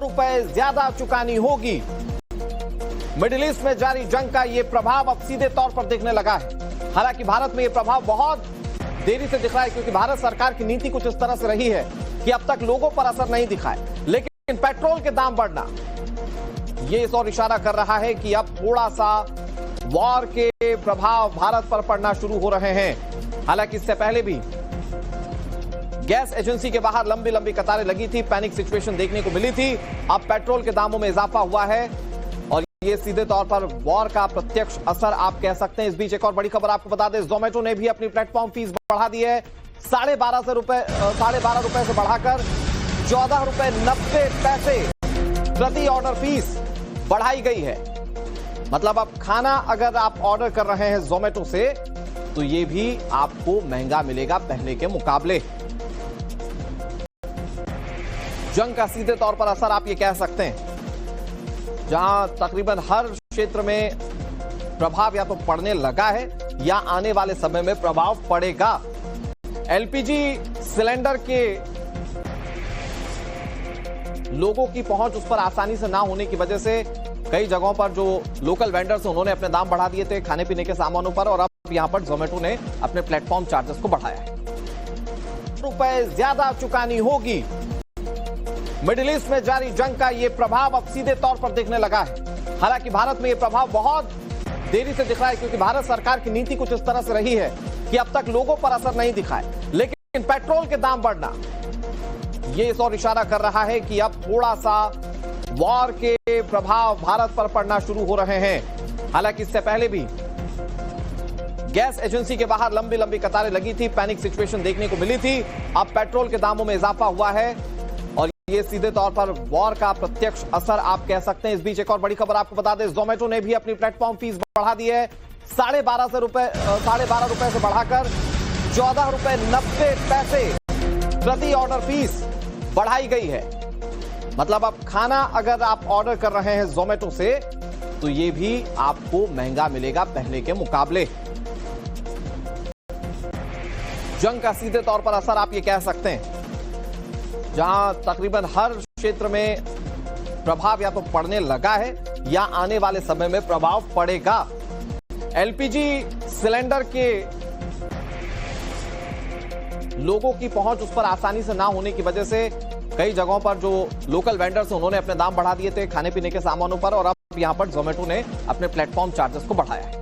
रुपए ज्यादा चुकानी होगी। मिडिल ईस्ट में जारी जंग का यह प्रभाव अब सीधे तौर पर दिखने लगा है। हालांकि भारत में यह प्रभाव बहुत देरी से दिख रहा है, क्योंकि भारत सरकार की नीति कुछ इस तरह से रही है कि अब तक लोगों पर असर नहीं दिखा है। लेकिन पेट्रोल के दाम बढ़ना ये इस ओर इशारा कर रहा है कि अब थोड़ा सा वॉर के प्रभाव भारत पर पड़ना शुरू हो रहे हैं। हालांकि इससे पहले भी गैस एजेंसी के बाहर लंबी लंबी कतारें लगी थी, पैनिक सिचुएशन देखने को मिली थी। अब पेट्रोल के दामों में इजाफा हुआ है और ये सीधे तौर पर वॉर का प्रत्यक्ष असर आप कह सकते हैं। इस बीच एक और बड़ी खबर आपको बता दें, जोमेटो ने भी अपनी प्लेटफॉर्म फीस बढ़ा दी है। 12.5 रुपए से बढ़ाकर 14 रुपए 90 पैसे प्रति ऑर्डर फीस बढ़ाई गई है। मतलब अब खाना अगर आप ऑर्डर कर रहे हैं जोमेटो से तो ये भी आपको महंगा मिलेगा पहले के मुकाबले। जंग का सीधे तौर पर असर आप ये कह सकते हैं। जहां तकरीबन हर क्षेत्र में प्रभाव या तो पड़ने लगा है या आने वाले समय में प्रभाव पड़ेगा। एलपीजी सिलेंडर के लोगों की पहुंच उस पर आसानी से ना होने की वजह से कई जगहों पर जो लोकल वेंडर्स हैं उन्होंने अपने दाम बढ़ा दिए थे खाने पीने के सामानों पर, और अब यहां पर जोमेटो ने अपने प्लेटफॉर्म चार्जेस को बढ़ाया है। रुपए ज्यादा चुकानी होगी। मिडिल ईस्ट में जारी जंग का यह प्रभाव अब सीधे तौर पर दिखने लगा है। हालांकि भारत में यह प्रभाव बहुत देरी से दिख रहा है, क्योंकि भारत सरकार की नीति कुछ इस तरह से रही है कि अब तक लोगों पर असर नहीं दिखा है। लेकिन पेट्रोल के दाम बढ़ना ये इस ओर इशारा कर रहा है कि अब थोड़ा सा वॉर के प्रभाव भारत पर पड़ना शुरू हो रहे हैं। हालांकि इससे पहले भी गैस एजेंसी के बाहर लंबी लंबी कतारें लगी थी, पैनिक सिचुएशन देखने को मिली थी। अब पेट्रोल के दामों में इजाफा हुआ है और ये सीधे तौर पर वॉर का प्रत्यक्ष असर आप कह सकते हैं। इस बीच एक और बड़ी खबर आपको बता दें, जोमेटो ने भी अपनी प्लेटफॉर्म फीस बढ़ा दी है। 12.5 रुपए से बढ़ाकर 14 रुपए 90 पैसे प्रति ऑर्डर फीस बढ़ाई गई है। मतलब अब खाना अगर आप ऑर्डर कर रहे हैं जोमेटो से तो ये भी आपको महंगा मिलेगा पहले के मुकाबले। जंग का सीधे तौर पर असर आप ये कह सकते हैं। जहां तकरीबन हर क्षेत्र में प्रभाव या तो पड़ने लगा है या आने वाले समय में प्रभाव पड़ेगा। एलपीजी सिलेंडर के लोगों की पहुंच उस पर आसानी से ना होने की वजह से कई जगहों पर जो लोकल वेंडर्स हैं उन्होंने अपने दाम बढ़ा दिए थे खाने पीने के सामानों पर, और अब यहां पर जोमेटो ने अपने प्लेटफॉर्म चार्जेस को बढ़ाया है।